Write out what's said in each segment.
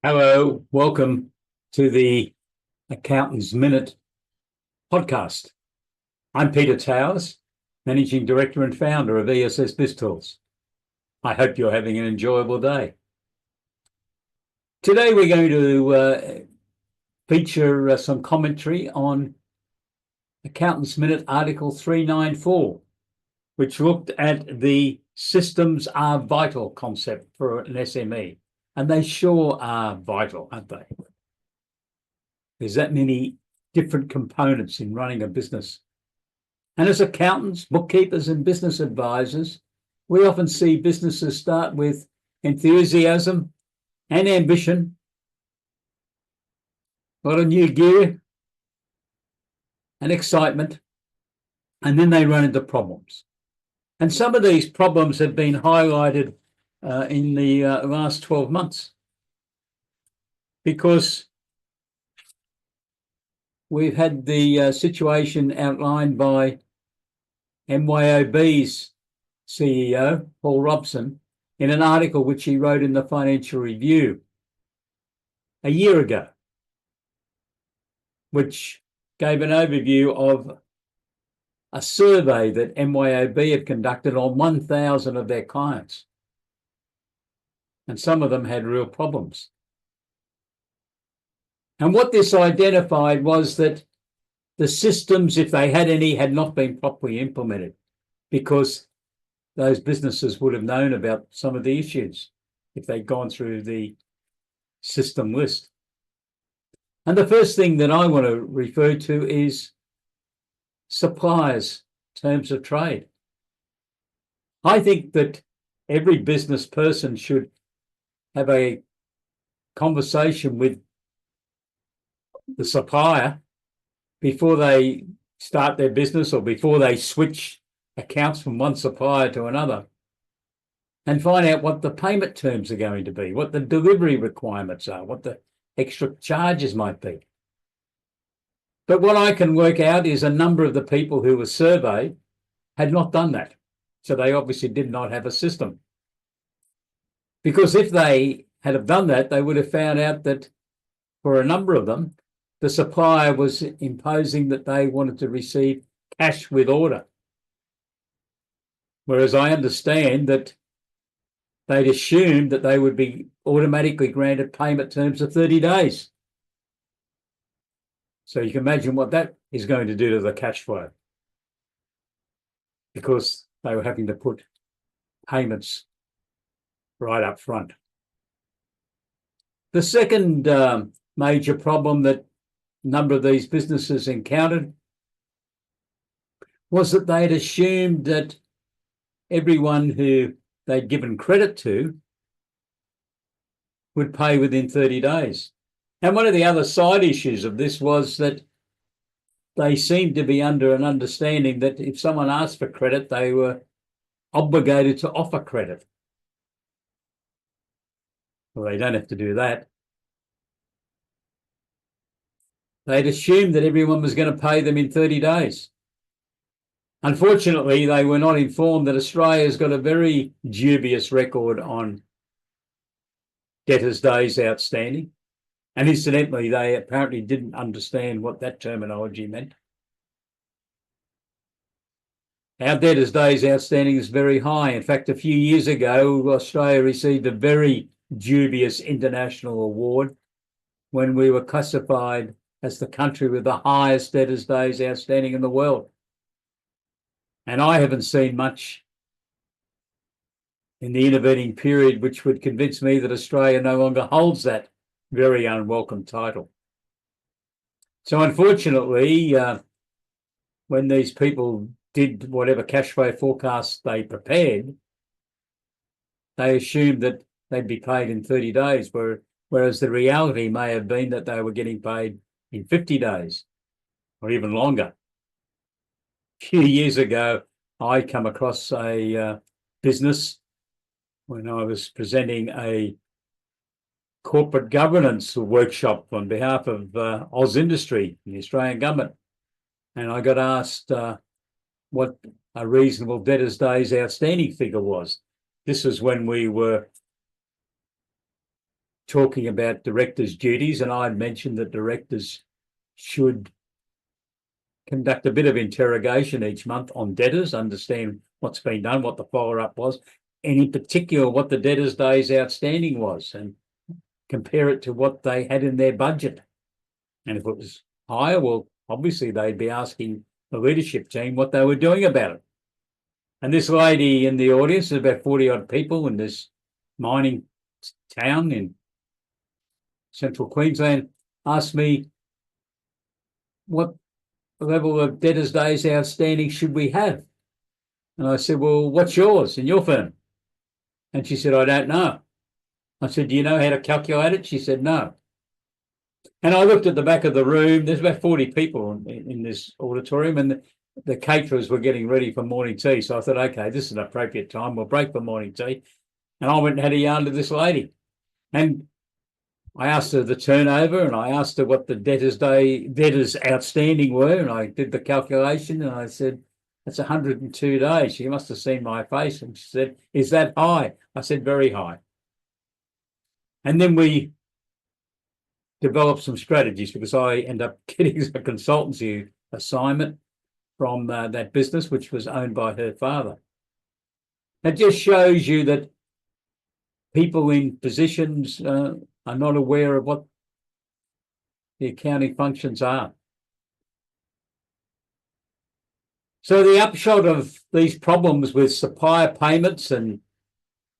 Hello, welcome to the Accountant's Minute podcast. I'm Peter Towers, Managing Director and Founder of ESS BIZTOOLS. I hope you're having an enjoyable day. Today we're going to feature some commentary on Accountant's Minute Article 394, which looked at the systems are vital concept for an SME. And they sure are vital, aren't they? There's that many different components in running a business. And as accountants, bookkeepers, and business advisors, we often see businesses start with enthusiasm and ambition, a lot of new gear and excitement, and then they run into problems. And some of these problems have been highlighted in the last 12 months, because we've had the situation outlined by MYOB's CEO, Paul Robson, in an article which he wrote in the Financial Review a year ago, which gave an overview of a survey that MYOB had conducted on 1,000 of their clients. And some of them had real problems. And what this identified was that the systems, if they had any, had not been properly implemented, because those businesses would have known about some of the issues if they'd gone through the system list. And the first thing that I want to refer to is suppliers, terms of trade. I think that every business person should have a conversation with the supplier before they start their business or before they switch accounts from one supplier to another, and find out what the payment terms are going to be, what the delivery requirements are, what the extra charges might be. But what I can work out is a number of the people who were surveyed had not done that. So they obviously did not have a system. Because if they had have done that, they would have found out that for a number of them, the supplier was imposing that they wanted to receive cash with order. Whereas I understand that they'd assumed that they would be automatically granted payment terms of 30 days. So you can imagine what that is going to do to the cash flow, because they were having to put payments right up front. The second major problem that a number of these businesses encountered was that they'd assumed that everyone who they'd given credit to would pay within 30 days. And one of the other side issues of this was that they seemed to be under an understanding that if someone asked for credit, they were obligated to offer credit. Well, they don't have to do that. They'd assumed that everyone was going to pay them in 30 days. Unfortunately, they were not informed that Australia's got a very dubious record on debtors' days outstanding. And incidentally, they apparently didn't understand what that terminology meant. Our debtors' days outstanding is very high. In fact, a few years ago, Australia received a very dubious international award when we were classified as the country with the highest debtors' days outstanding in the world. And I haven't seen much in the intervening period which would convince me that Australia no longer holds that very unwelcome title. So unfortunately, when these people did whatever cash flow forecasts they prepared, they assumed that they'd be paid in 30 days, whereas the reality may have been that they were getting paid in 50 days or even longer. A few years ago, I come across a business when I was presenting a corporate governance workshop on behalf of Oz Industry, the Australian government. And I got asked what a reasonable debtors days outstanding figure was. This was when we were talking about directors' duties, and I mentioned that directors should conduct a bit of interrogation each month on debtors, understand what's been done, what the follow-up was, and in particular what the debtors' days outstanding was, and compare it to what they had in their budget. And if it was higher, well, obviously they'd be asking the leadership team what they were doing about it. And this lady in the audience, there's about 40 odd people in this mining town in central Queensland, asked me what level of debtors days outstanding should we have? And I said, well, what's yours in your firm? And she said, I don't know. I said, do you know how to calculate it? She said, no. And I looked at the back of the room. There's about 40 people in this auditorium, and the caterers were getting ready for morning tea. So I thought, okay, this is an appropriate time. We'll break for morning tea. And I went and had a yarn to this lady. And I asked her the turnover, and I asked her what the debtors outstanding were, and I did the calculation, and I said, that's 102 days. She must have seen my face, and she said, is that high? I said, very high. And then we developed some strategies, because I ended up getting a consultancy assignment from that business, which was owned by her father. It just shows you that people in positions are not aware of what the accounting functions are. So the upshot of these problems with supplier payments and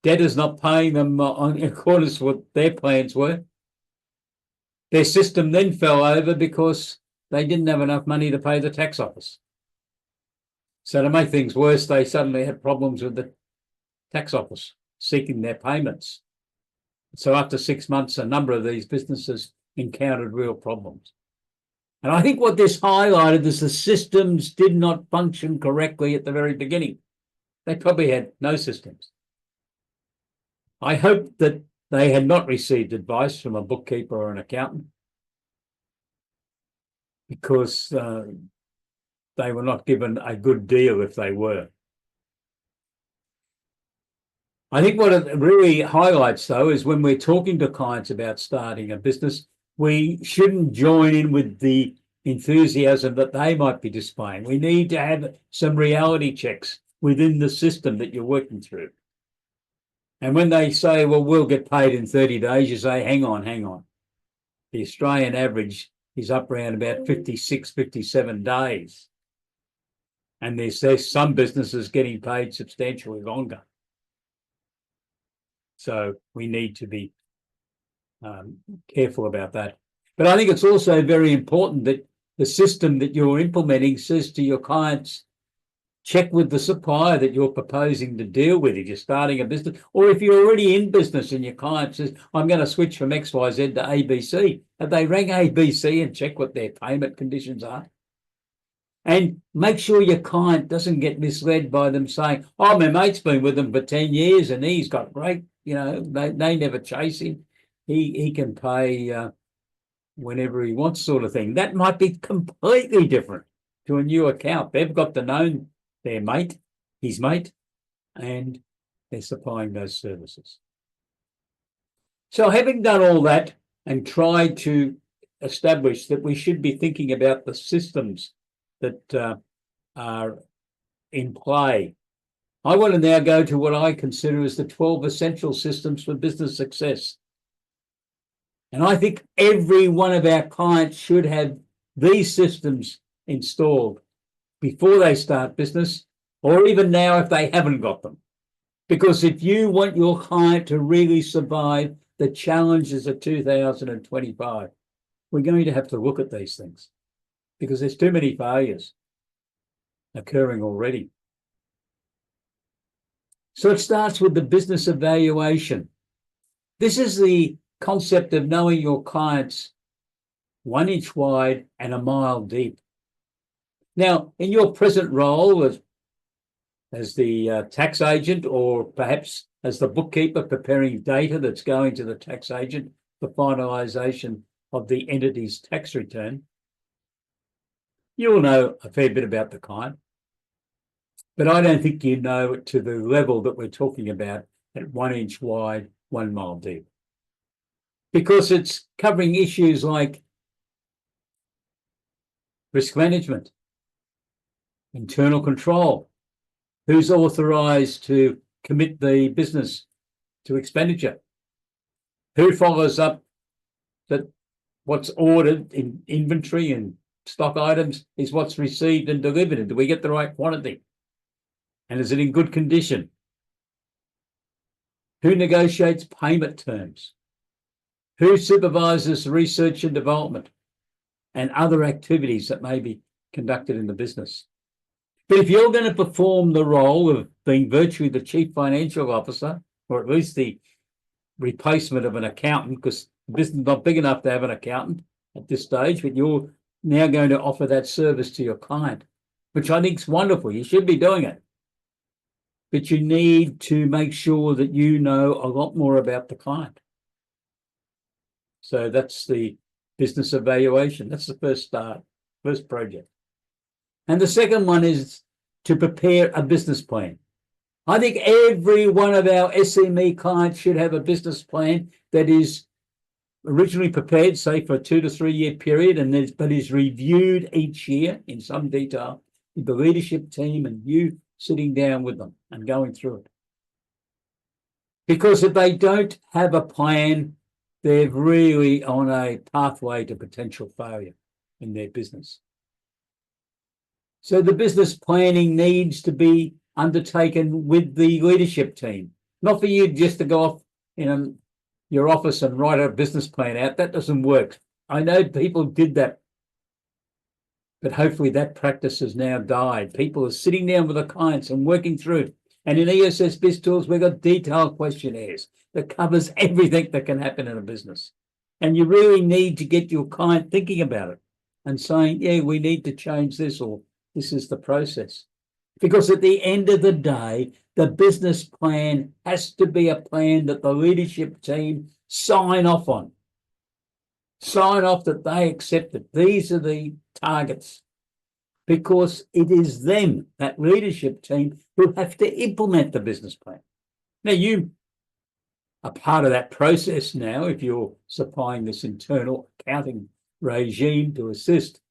debtors not paying them in accordance with what their plans were, their system then fell over because they didn't have enough money to pay the tax office. So to make things worse, they suddenly had problems with the tax office seeking their payments. So after 6 months, a number of these businesses encountered real problems. And I think what this highlighted is the systems did not function correctly at the very beginning. They probably had no systems. I hope that they had not received advice from a bookkeeper or an accountant, because they were not given a good deal if they were. I think what it really highlights, though, is when we're talking to clients about starting a business, we shouldn't join in with the enthusiasm that they might be displaying. We need to have some reality checks within the system that you're working through. And when they say, well, we'll get paid in 30 days, you say, hang on. The Australian average is up around about 56, 57 days. And there's some businesses getting paid substantially longer. So we need to be careful about that. But I think it's also very important that the system that you're implementing says to your clients, check with the supplier that you're proposing to deal with if you're starting a business, or if you're already in business and your client says, I'm going to switch from XYZ to ABC. Have they rang ABC and check what their payment conditions are? And make sure your client doesn't get misled by them saying, oh, my mate's been with them for 10 years and he's got great, they never chase him. He can pay whenever he wants, sort of thing. That might be completely different to a new account. They've got to know their mate, his mate, and they're supplying those services. So having done all that and tried to establish that we should be thinking about the systems that are in play, I want to now go to what I consider as the 12 essential systems for business success. And I think every one of our clients should have these systems installed before they start business, or even now if they haven't got them. Because if you want your client to really survive the challenges of 2025, we're going to have to look at these things, because there's too many failures occurring already. So it starts with the business evaluation. This is the concept of knowing your clients 1 inch wide and a mile deep. Now, in your present role as the tax agent, or perhaps as the bookkeeper preparing data that's going to the tax agent for finalisation of the entity's tax return, you'll know a fair bit about the client. But I don't think you know it to the level that we're talking about at 1 inch wide, 1 mile deep. Because it's covering issues like risk management, internal control, who's authorised to commit the business to expenditure, who follows up that what's ordered in inventory and stock items is what's received and delivered, and do we get the right quantity? And is it in good condition? Who negotiates payment terms? Who supervises research and development and other activities that may be conducted in the business? But if you're going to perform the role of being virtually the chief financial officer, or at least the replacement of an accountant, because the business is not big enough to have an accountant at this stage, but you're now going to offer that service to your client, which I think is wonderful. You should be doing it. But you need to make sure that you know a lot more about the client. So that's the business evaluation. That's the first project. And the second one is to prepare a business plan. I think every one of our SME clients should have a business plan that is originally prepared, say, for a 2 to 3 year period, but is reviewed each year in some detail with the leadership team and you sitting down with them and going through it. Because if they don't have a plan, they're really on a pathway to potential failure in their business. So the business planning needs to be undertaken with the leadership team, not for you just to go off in your office and write a business plan out. That doesn't work. I know people did that, but hopefully that practice has now died. People are sitting down with the clients and working through. And in ESS BIZTOOLS, we've got detailed questionnaires that covers everything that can happen in a business. And you really need to get your client thinking about it and saying, yeah, we need to change this, or this is the process. Because at the end of the day, the business plan has to be a plan that the leadership team sign off on. Sign off that they accept it. These are the targets. Because it is them, that leadership team, who have to implement the business plan. Now, you are part of that process now if you're supplying this internal accounting regime to assist.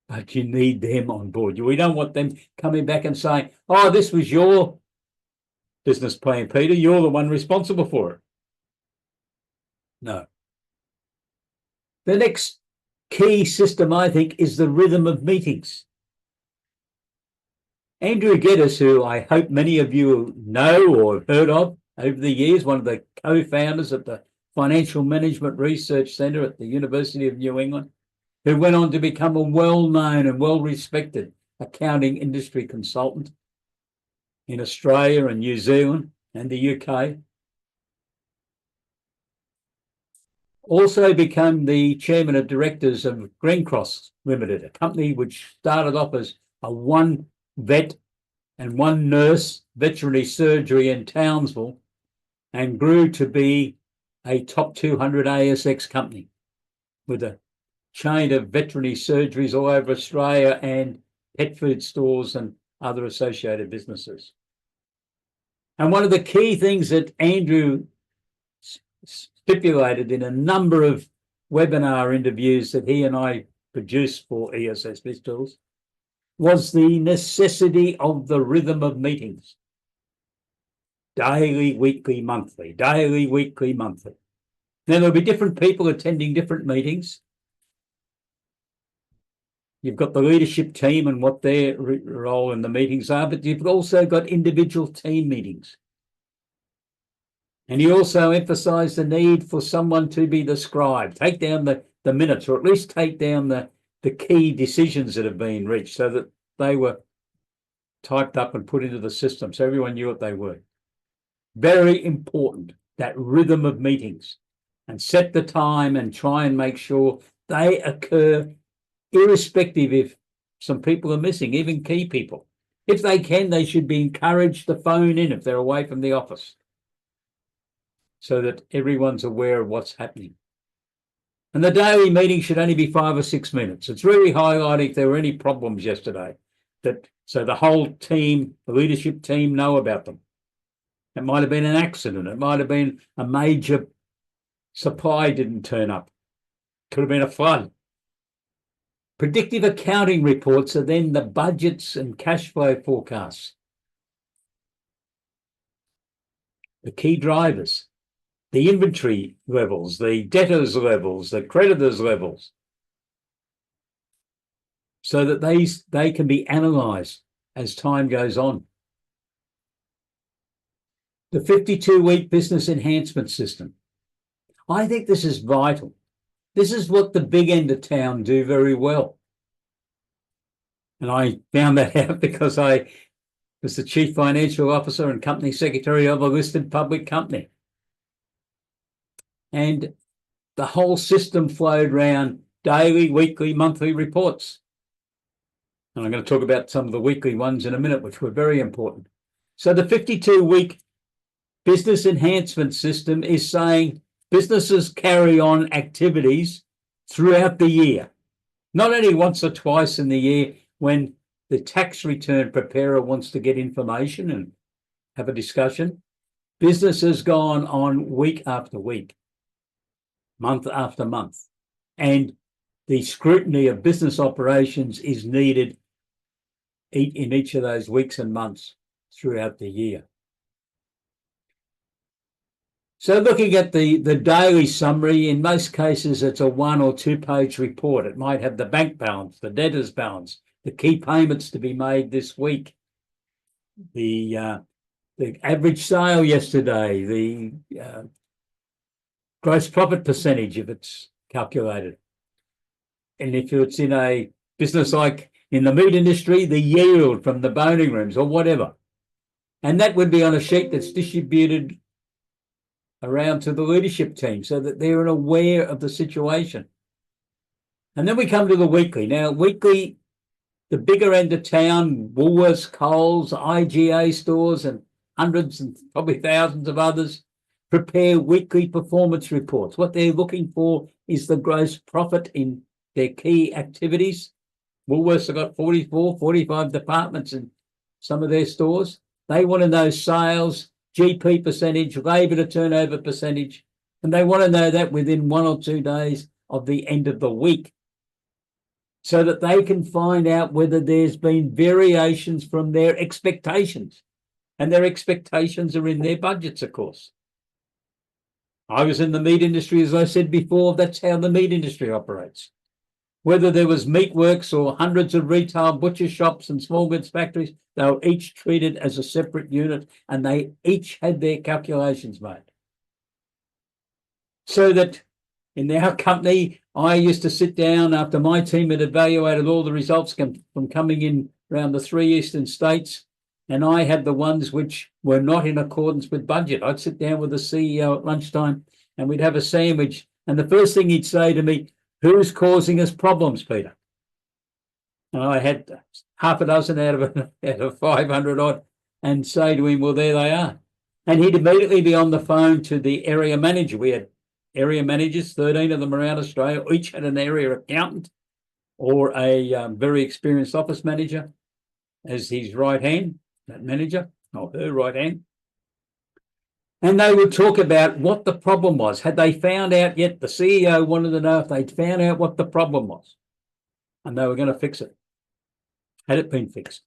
But you need them on board. We don't want them coming back and saying, oh, this was your business plan, Peter. You're the one responsible for it. No. The next key system, I think, is the rhythm of meetings. Andrew Geddes, who I hope many of you know or have heard of over the years, one of the co-founders of the Financial Management Research Centre at the University of New England, who went on to become a well-known and well-respected accounting industry consultant in Australia and New Zealand and the UK. Also became the chairman of directors of Green Cross Limited, a company which started off as a one vet and one nurse veterinary surgery in Townsville and grew to be a top 200 ASX company with a chain of veterinary surgeries all over Australia and pet food stores and other associated businesses. And one of the key things that Andrew stipulated in a number of webinar interviews that he and I produced for ESS BIZTOOLS was the necessity of the rhythm of meetings. Daily, weekly, monthly, daily, weekly, monthly. Now, there'll be different people attending different meetings. You've got the leadership team and what their role in the meetings are, but you've also got individual team meetings. And he also emphasised the need for someone to be the scribe, take down the minutes, or at least take down the key decisions that have been reached so that they were typed up and put into the system so everyone knew what they were. Very important, that rhythm of meetings, and set the time and try and make sure they occur irrespective if some people are missing, even key people. If they can, they should be encouraged to phone in if they're away from the office so that everyone's aware of what's happening. And the daily meeting should only be 5 or 6 minutes. It's really highlighting if there were any problems yesterday that So the whole team, the leadership team, know about them. It might have been an accident. It might have been a major supply didn't turn up. Could have been a flood. Predictive accounting reports are then the budgets and cash flow forecasts. The key drivers, the inventory levels, the debtors levels, the creditors levels, so that they can be analysed as time goes on. The 52-week business enhancement system. I think this is vital. This is what the big end of town do very well. And I found that out because I was the chief financial officer and company secretary of a listed public company. And the whole system flowed around daily, weekly, monthly reports. And I'm going to talk about some of the weekly ones in a minute, which were very important. So the 52-week business enhancement system is saying businesses carry on activities throughout the year, not only once or twice in the year when the tax return preparer wants to get information and have a discussion. Business has gone on week after week, month after month, and the scrutiny of business operations is needed in each of those weeks and months throughout the year. So looking at the daily summary, in most cases, it's a 1 or 2 page report. It might have the bank balance, the debtors balance, the key payments to be made this week, the average sale yesterday, the gross profit percentage if it's calculated. And if it's in a business like in the meat industry, the yield from the boning rooms or whatever. And that would be on a sheet that's distributed around to the leadership team so that they're aware of the situation. And then we come to the weekly. Now, weekly, the bigger end of town, Woolworths, Coles, IGA stores, and hundreds and probably thousands of others prepare weekly performance reports. What they're looking for is the gross profit in their key activities. Woolworths have got 44, 45 departments in some of their stores. They want to know sales, GP percentage, labour to turnover percentage, and they want to know that within 1 or 2 days of the end of the week so that they can find out whether there's been variations from their expectations. And their expectations are in their budgets, of course. I was in the meat industry, as I said before, that's how the meat industry operates. Whether there was meatworks or hundreds of retail butcher shops and small goods factories, they were each treated as a separate unit and they each had their calculations made. So that in our company, I used to sit down after my team had evaluated all the results from coming in around the 3 eastern states, and I had the ones which were not in accordance with budget. I'd sit down with the CEO at lunchtime and we'd have a sandwich. And the first thing he'd say to me, "Who's causing us problems, Peter?" And I had half a dozen out of 500 odd and say to him, well, there they are. And he'd immediately be on the phone to the area manager. We had area managers, 13 of them around Australia, each had an area accountant or a very experienced office manager as his right hand, that manager, or her right hand. And they would talk about what the problem was. Had they found out yet? The CEO wanted to know if they'd found out what the problem was. And they were going to fix it. Had it been fixed?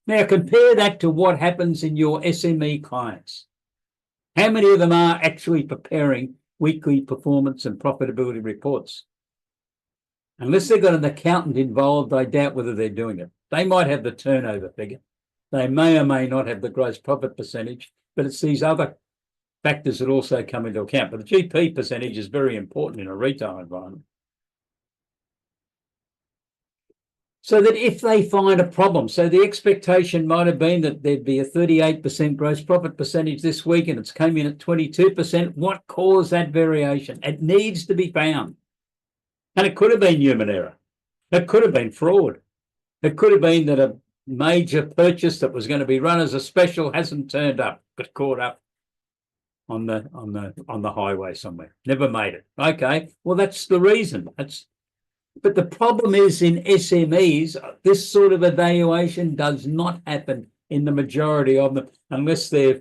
Now compare that to what happens in your SME clients. How many of them are actually preparing weekly performance and profitability reports? Unless they've got an accountant involved, I doubt whether they're doing it. They might have the turnover figure. They may or may not have the gross profit percentage, but it's these other factors that also come into account. But the GP percentage is very important in a retail environment. So that if they find a problem, so the expectation might have been that there'd be a 38% gross profit percentage this week and it's come in at 22%. What caused that variation? It needs to be found. And it could have been human error. It could have been fraud. It could have been that a major purchase that was going to be run as a special hasn't turned up, got caught up on the highway somewhere, never made it. Okay, well, that's the reason. But the problem is in SMEs, this sort of evaluation does not happen in the majority of them unless they're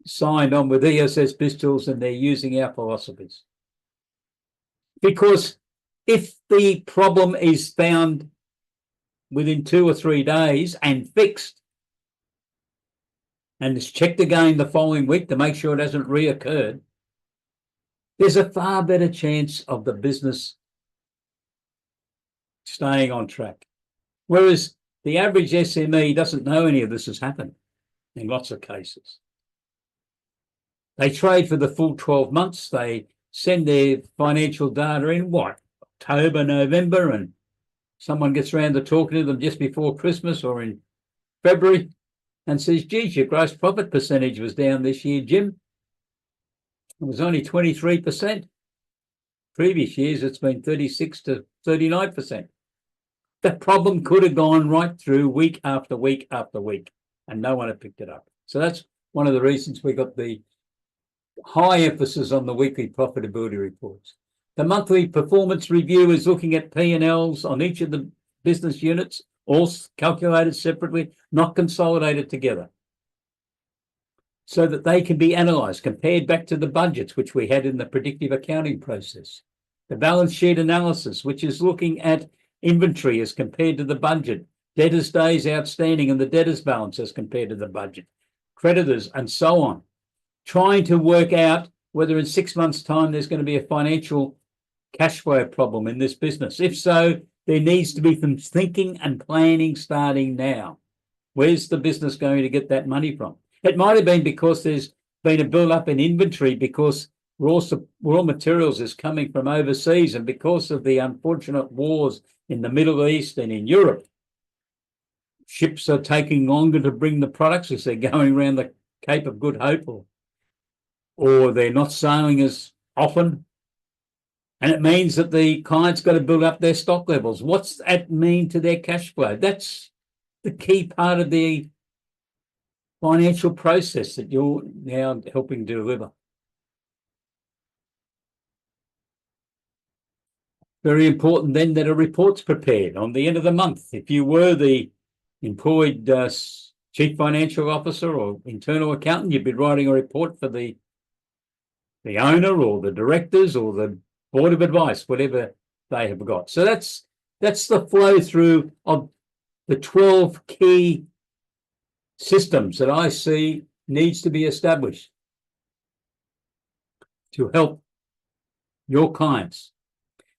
signed on with ESS BIZTOOLS and they're using our philosophies. Because if the problem is found within 2 or 3 days and fixed, and it's checked again the following week to make sure it hasn't reoccurred, there's a far better chance of the business staying on track. Whereas the average SME doesn't know any of this has happened in lots of cases. They trade for the full 12 months. They send their financial data in, October, November, and someone gets around to talking to them just before Christmas or in February and says, geez, your gross profit percentage was down this year, Jim. It was only 23%. Previous years, it's been 36 to 39%. The problem could have gone right through week after week after week, and no one had picked it up. So that's one of the reasons we got the high emphasis on the weekly profitability reports. The monthly performance review is looking at P&Ls on each of the business units, all calculated separately, not consolidated together, so that they can be analysed, compared back to the budgets, which we had in the predictive accounting process. The balance sheet analysis, which is looking at inventory as compared to the budget, debtors days outstanding and the debtors balance as compared to the budget, creditors, and so on, trying to work out whether in 6 months' time there's going to be a financial cash flow problem in this business. If so, there needs to be some thinking and planning starting now. Where's the business going to get that money from? It might have been because there's been a build-up in inventory because raw materials is coming from overseas, and because of the unfortunate wars in the Middle East and in Europe, ships are taking longer to bring the products as they're going around the Cape of Good Hope, or they're not sailing as often. And it means that the client's got to build up their stock levels. What's that mean to their cash flow? That's the key part of the financial process that you're now helping deliver. Very important then that a report's prepared on the end of the month. If you were the employed chief financial officer or internal accountant, you'd be writing a report for the owner or the directors or the board of advice, whatever they have got. So that's the flow through of the 12 key systems that I see needs to be established to help your clients.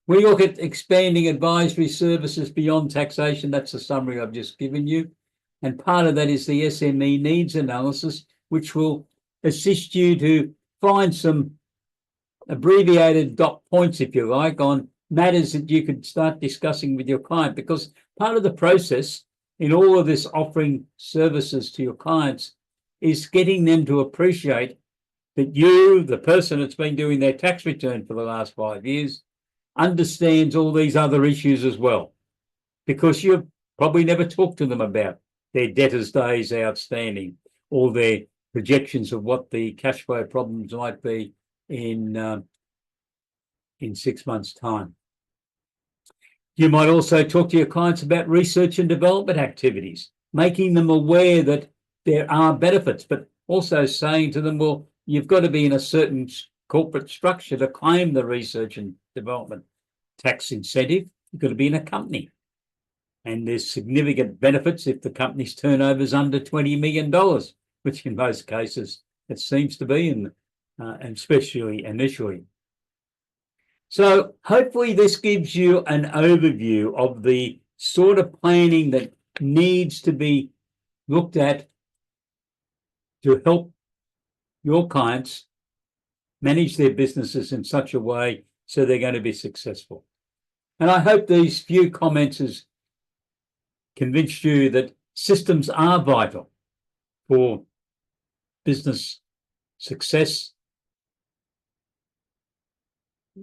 We look at expanding advisory services beyond taxation. That's the summary I've just given you. And part of that is the SME needs analysis, which will assist you to find some abbreviated dot points, if you like, on matters that you could start discussing with your client, because part of the process in all of this offering services to your clients is getting them to appreciate that you, the person that's been doing their tax return for the last 5 years, understands all these other issues as well, because you've probably never talked to them about their debtors days outstanding or their projections of what the cash flow problems might be in 6 months' time. You might also talk to your clients about research and development activities, making them aware that there are benefits, but also saying to them, well, you've got to be in a certain corporate structure to claim the research and development tax incentive. You've got to be in a company. And there's significant benefits if the company's turnover is under $20 million, which in most cases it seems to be, and especially initially. So hopefully this gives you an overview of the sort of planning that needs to be looked at to help your clients manage their businesses in such a way so they're going to be successful. And I hope these few comments has convinced you that systems are vital for business success,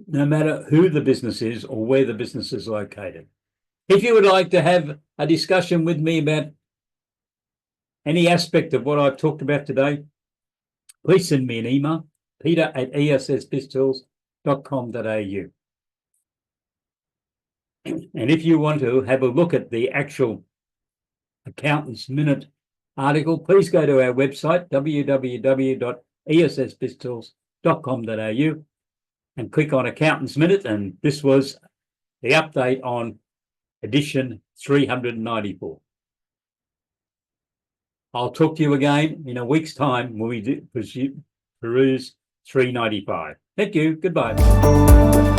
no matter who the business is or where the business is located. If you would like to have a discussion with me about any aspect of what I've talked about today, please send me an email, peter@essbiztools.com.au. And if you want to have a look at the actual Accountant's Minute article, please go to our website, www.essbiztools.com.au, and click on Accountant's Minute. And this was the update on edition 394. I'll talk to you again in a week's time when we peruse 395. Thank you. Goodbye.